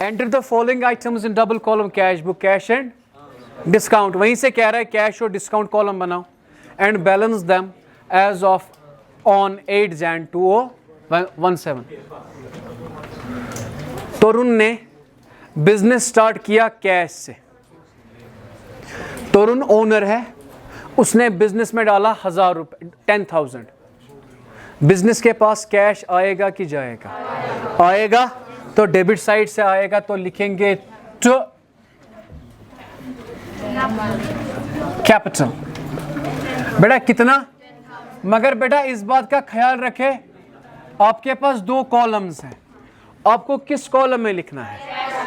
Enter the following items in double column cash book, cash and discount. वहीं से कह रहा है कैश और डिस्काउंट कॉलम बनाओ and balance them as of on 8 Jan 2017। Tarun ने बिजनेस स्टार्ट किया कैश से। तरुण ओनर है, उसने बिजनेस में डाला 1000 रुपए, 10,000। बिजनेस के पास कैश आएगा कि जाएगा? आएगा। तो डेबिट साइड से आएगा तो लिखेंगे टू कैपिटल। बेटा कितना? मगर बेटा इस बात का ख्याल रखे आपके पास 2 कॉलम्स हैं, आपको किस कॉलम में लिखना है?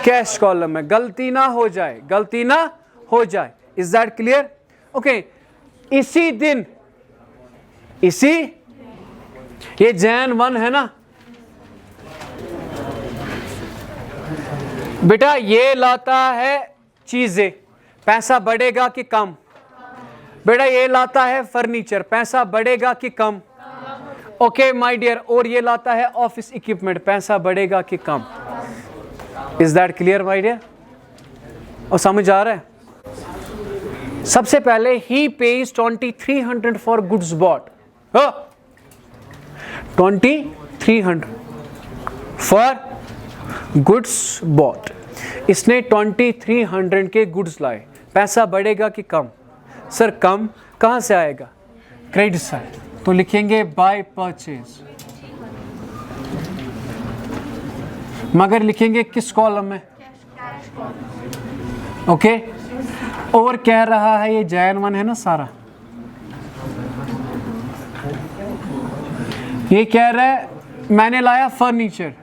कैश कॉलम में। गलती ना हो जाए, गलती ना हो जाए। Is that clear? ओके। इसी दिन, ये Jan 1 है ना बेटा, ये लाता है चीजें, पैसा बढ़ेगा कि कम? बेटा ये लाता है फर्नीचर, पैसा बढ़ेगा कि कम? Okay my dear. और ये लाता है ऑफिस इक्विपमेंट, पैसा बढ़ेगा कि कम? Is that clear my dear? और समझ आ रहा है? सबसे पहले ही paid 2300 for goods bought. 2300 for goods bought. इसने 2300 के गुड्स लाए, पैसा बढ़ेगा कि कम? सर कम कहां से आएगा? Credit side. तो लिखेंगे बाय परचेज, मगर लिखेंगे किस कॉलम में? ओके। और कह रहा है ये Jan 1 है ना सारा, ये कह रहा है मैंने लाया फर्नीचर,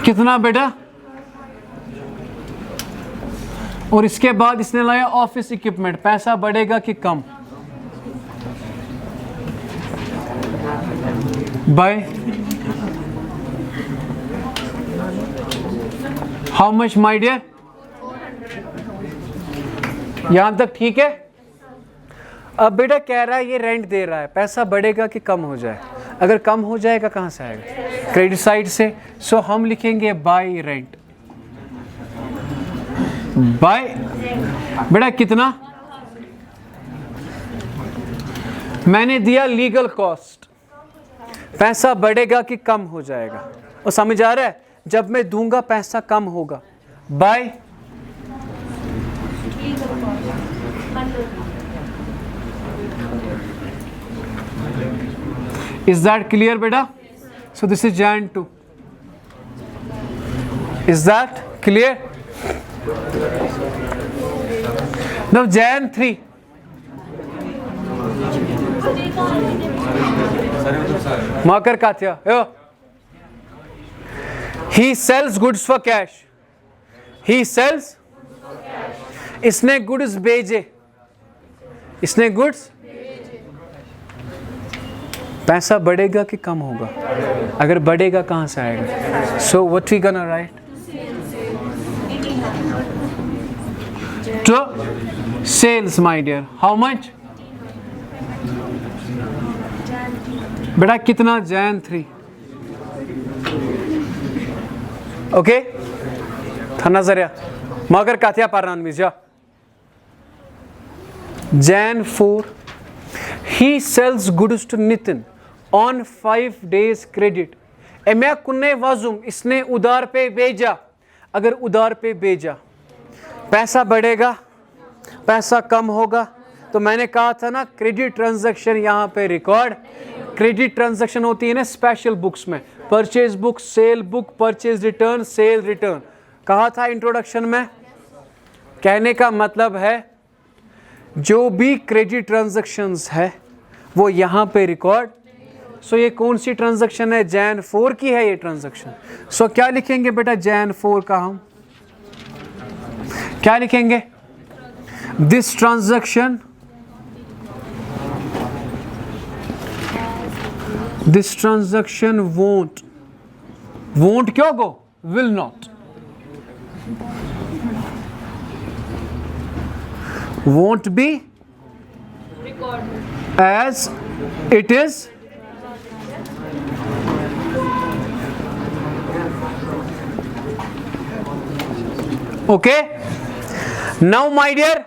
कितना बेटा? और इसके बाद इसने लाया ऑफिस इक्विपमेंट, पैसा बढ़ेगा कि कम? By how much my dear? यहां तक ठीक है? अब बेटा कह रहा है ये रेंट दे रहा है, पैसा बढ़ेगा कि कम हो जाए? अगर कम हो जाएगा कहां से आएगा? क्रेडिट साइड से। सो हम लिखेंगे बाय रेंट। बाय बेटा कितना? मैंने दिया लीगल कॉस्ट, पैसा बढ़ेगा कि कम हो जाएगा? और समझ आ रहा है? जब मैं दूंगा पैसा कम होगा। बाय इज दैट क्लियर बेटा? So this is Jan 2। Is that clear? Now Jan 3। मार्कर कात्या। He sells goods for cash. He sells। इसने गुड्स भेजे, इसने गुड्स। पैसा बढ़ेगा कि कम होगा? अगर बढ़ेगा कहां से आएगा? So what we gonna write? To sales my dear. How much बेटा? कितना? Jan 3। ओके था नजरिया मगर काथिया पारान मिजा। Jan 4 he sells goods to Nitin on 5 days credit। एम्या कुन्ने वाजुम, इसने उधार पे भेजा। अगर उधार पे भेजा पैसा बढ़ेगा, पैसा कम होगा? तो मैंने कहा था ना क्रेडिट ट्रांजैक्शन यहाँ पे रिकॉर्ड। क्रेडिट ट्रांजैक्शन होती है ना स्पेशल बुक्स में, purchase book, cell book, purchase return, cell return. कहा था इंट्रोडक्शन में। कहने का मतलब है जो भी क्रेडिट ट्रांजैक्शंस है वो यहाँ पे रिकॉर्ड। सो ये कौन सी ट्रांजैक्शन है? Jan 4 की है ये ट्रांजैक्शन। सो क्या लिखेंगे बेटा Jan 4 का? हम क्या लिखेंगे? This transaction, this transaction won't क्यों go? will not won't be recorded as it is Okay, now my dear,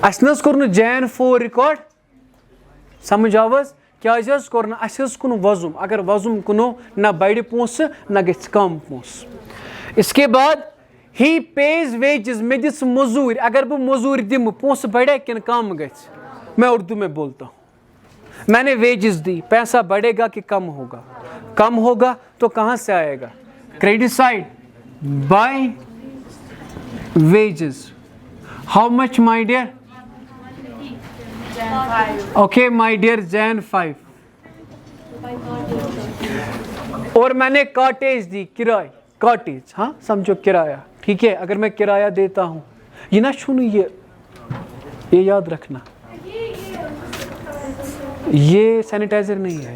अस्नस कोर Jan 4 record समझ आवस क्या कोर अस कुन वजुम अगर वजुम कुनो ना बड़े पोस ना गस कम पोस इसके बाद ही पेज वेजेस में दिस मजूर अगर बह मजूर दिम पोस बढ़े कि कम गस मैं उर्दू में बोलता हूँ मैंने वेजेस दी पैसा बढ़ेगा कि कम होगा तो कहाँ से आएगा credit side by wages how much my dear okay my dear Jan 5 और मैंने कॉटेज दी किराए कॉटेज हाँ समझो किराया ठीक है अगर मैं किराया देता हूँ ये ना सुनो ये याद रखना ये सैनिटाइजर नहीं है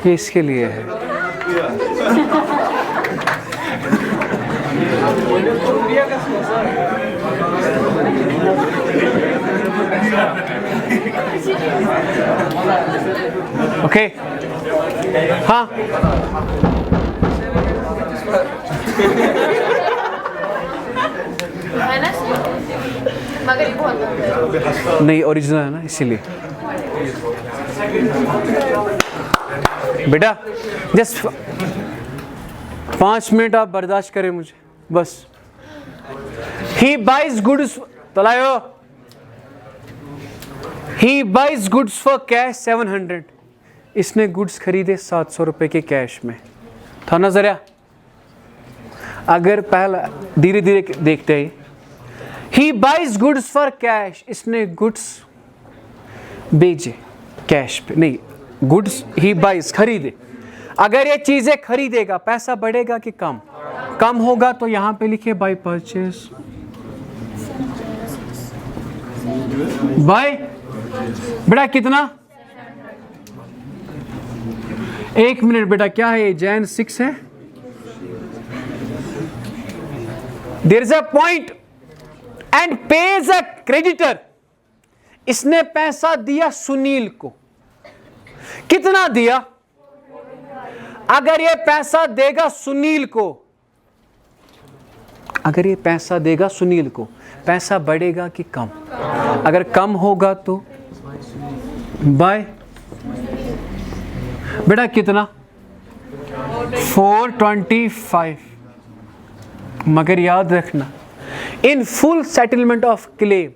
ये इसके लिए है ओके हाँ मगर ये बहुत नहीं ओरिजिनल है ना इसीलिए बेटा जस्ट 5 मिनट आप बर्दाश्त करें मुझे बस ही बाइज गुड्स तलायो he buys goods for cash 700 इसने गुड्स खरीदे 700 रुपए के कैश में था ना जरा अगर पहला धीरे धीरे देखते ही he buys goods for cash इसने गुड्स बेचे कैश पे नहीं गुड्स ही बाइज खरीदे अगर ये चीजें खरीदेगा पैसा बढ़ेगा कि कम होगा तो यहां पे लिखे बाय परचेस बाय बेटा कितना 1 मिनट बेटा क्या है ये Jan 6 है there is a point and page a creditor इसने पैसा दिया सुनील को कितना दिया अगर ये पैसा देगा सुनील को पैसा बढ़ेगा कि कम अगर कम होगा तो बाय बेटा कितना 425 मगर याद रखना in full settlement of claim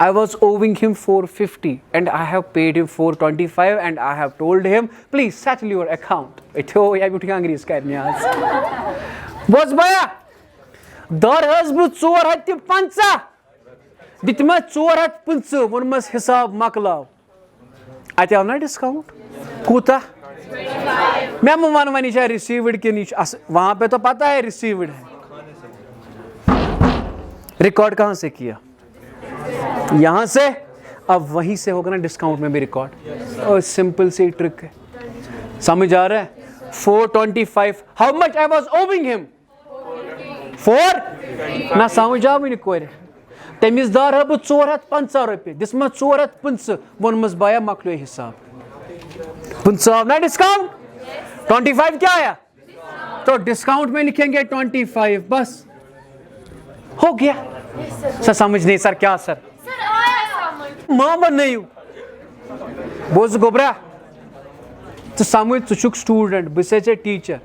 I was owing him 450 and I have paid him 425 and I have told him please settle your account. Ito ya bi English karni az. Boz baya dar has bu 450 ditma 450 vonmas hisab maklav. Ati avna discount kuta मैं one वनी शायद received के नीचे वहां पे तो पता है received है रिकॉर्ड कहां से किया यहां से अब वहीं से होगा ना डिस्काउंट में भी रिकॉर्ड और सिंपल सी ट्रिक है समझ आ रहा है 425 how much I was owing him 4 ना समझ आ मुझे कोई तमिस दार अब 450 रुपये दिसमा 450 वनमस बाया मकलो हिसाब 50 ना डिस्काउंट 25 क्या आया तो डिस्काउंट में लिखेंगे 25 बस हो गया सर समझ नहीं सर क्या सर मां बन नहीं बोज गोबरा तो समझ चुक स्टूडेंट बस टीचर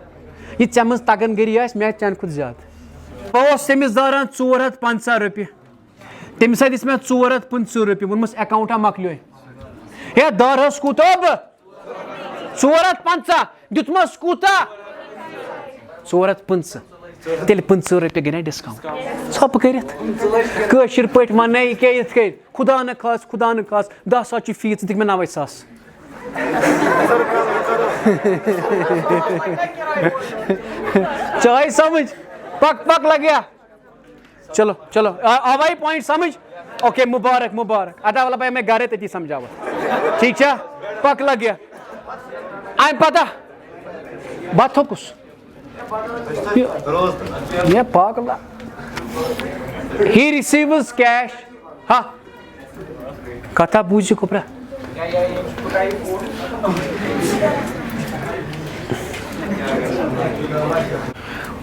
ये चम तगन गरी मैं चन खुद ज्यादा बह तमिस दारान 450 रुपये तमिस दिस मे 450 रुपये वोनमस अकाउंटा मकलो हे दारस कूत 450 दितमस कूता 450 तेल 50 रुपये गई डिस्काउंट छप कर पे वन ये खुदा न खास 10 सास फीस दिख मे 90 सास चाहे समझ पक लग गया चलो चलो आवाई पॉइंट समझ ओके मुबारक अदा वाला भाई मैं गारे तती समझावा ठीक है पक लग गया आई पता बात हो कुछ ये पागल ही रिसीव्स कैश हाँ कथा बूझ कोपरा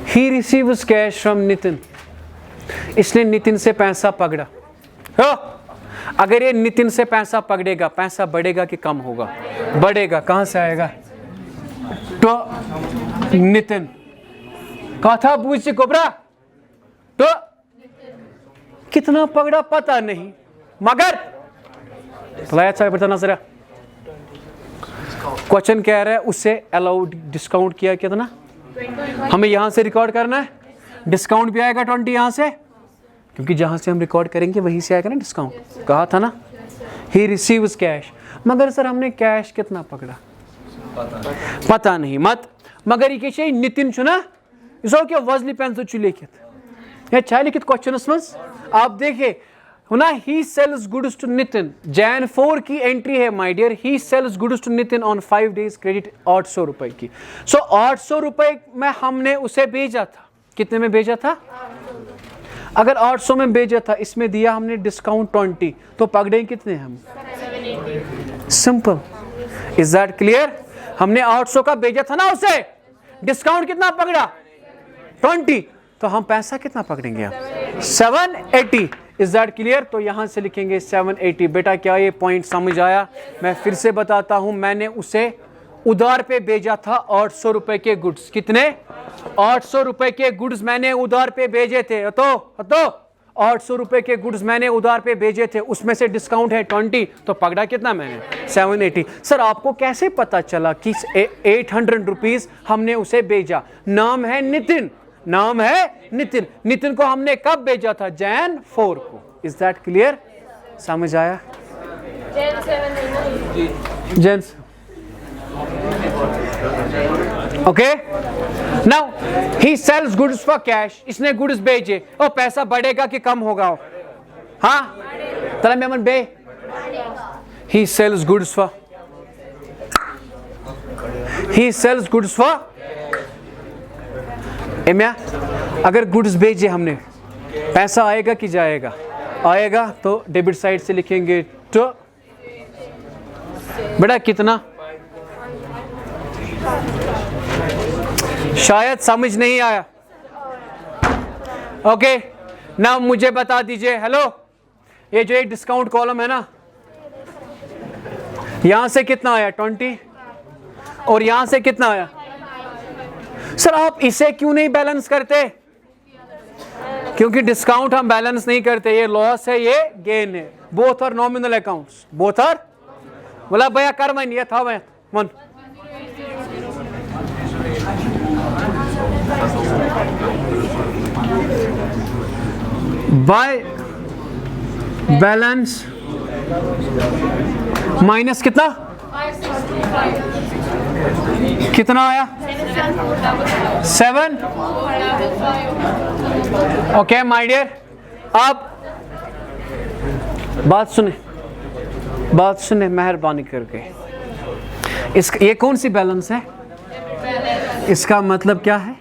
he receives cash from Nitin, इसने नितिन से पैसा पकड़ा। हो, अगर ये नितिन से पैसा पकड़ेगा, पैसा बढ़ेगा कि कम होगा? बढ़ेगा। कहां से आएगा? तो नितिन कहा था पूछ कोबरा, तो कितना पकड़ा पता नहीं, मगर अच्छा बताना जरा। क्वेश्चन कह रहा है उससे अलाउड डिस्काउंट किया कितना, हमें यहां से रिकॉर्ड करना है। डिस्काउंट भी आएगा 20 यहां से, क्योंकि जहां से हम रिकॉर्ड करेंगे वहीं से आएगा ना डिस्काउंट। कहा था ना ही रिसीव्स कैश, मगर सर हमने कैश कितना पकड़ा पता नहीं मत, मगर ये नितिन चुना इसो क्या वजली पेन तो लिखित या छा लिखित क्वेश्चनस मज आप देखिए ना, he sells goods to Nitin. Jan 4 की एंट्री है my dear, he sells goods to Nitin on 5 days credit 800 रुपए की। सो 800 रुपए में हमने उसे भेजा था, कितने में भेजा था? अगर 800 में भेजा था, इसमें दिया हमने डिस्काउंट 20, तो पकड़े कितने हम? सिंपल। Is that clear? हमने 800 का भेजा था ना उसे, डिस्काउंट कितना पकड़ा? 20, तो हम पैसा कितना पकड़ेंगे? 780। Is that clear? तो यहां से लिखेंगे 780। बेटा क्या ये पॉइंट समझ आया? मैं फिर से बताता हूं, मैंने उसे उधार पे भेजा था 800 रुपए के गुड्स। कितने? 800 रुपए के गुड्स मैंने उधार पे भेजे थे। तो 800 रुपए के गुड्स मैंने उधार पे भेजे थे, उसमें से डिस्काउंट है 20, तो पकड़ा कितना मैंने? 780। सर आपको कैसे पता चला कि 800 रुपीज हमने उसे भेजा? नाम है नितिन, नाम है नितिन। नितिन को हमने कब भेजा था? जैन 4 को। Is that clear? समझ आया? Jan okay. Now he sells goods for cash, इसने गुड्स भेजे और पैसा बढ़ेगा कि कम होगा? हाँ तला मेमन बे, he sells goods for, he sells goods for एम्या। अगर गुड्स भेजे हमने, पैसा आएगा कि जाएगा? आएगा, तो डेबिट साइड से लिखेंगे तो बेटा कितना? शायद समझ नहीं आया। ओके ना मुझे बता दीजिए, हेलो, ये जो एक डिस्काउंट कॉलम है ना, यहां से कितना आया? 20, और यहां से कितना आया? सर आप इसे क्यों नहीं बैलेंस करते? क्योंकि डिस्काउंट हम बैलेंस नहीं करते, ये लॉस है ये गेन है। Both are nominal accounts, both are. बोला भैया कर मैं ये था मैं वन बाय बैलेंस माइनस कितना? कितना आया? 7। ओके माय डियर, आप बात सुने मेहरबानी करके। ये कौन सी बैलेंस है? इसका मतलब क्या है?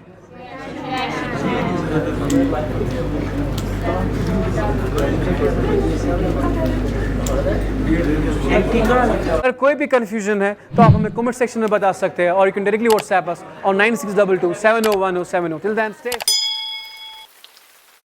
अगर कोई भी कंफ्यूजन है तो आप हमें कमेंट सेक्शन में बता सकते हैं, और you can directly WhatsApp us on 9622 701070। Till then stay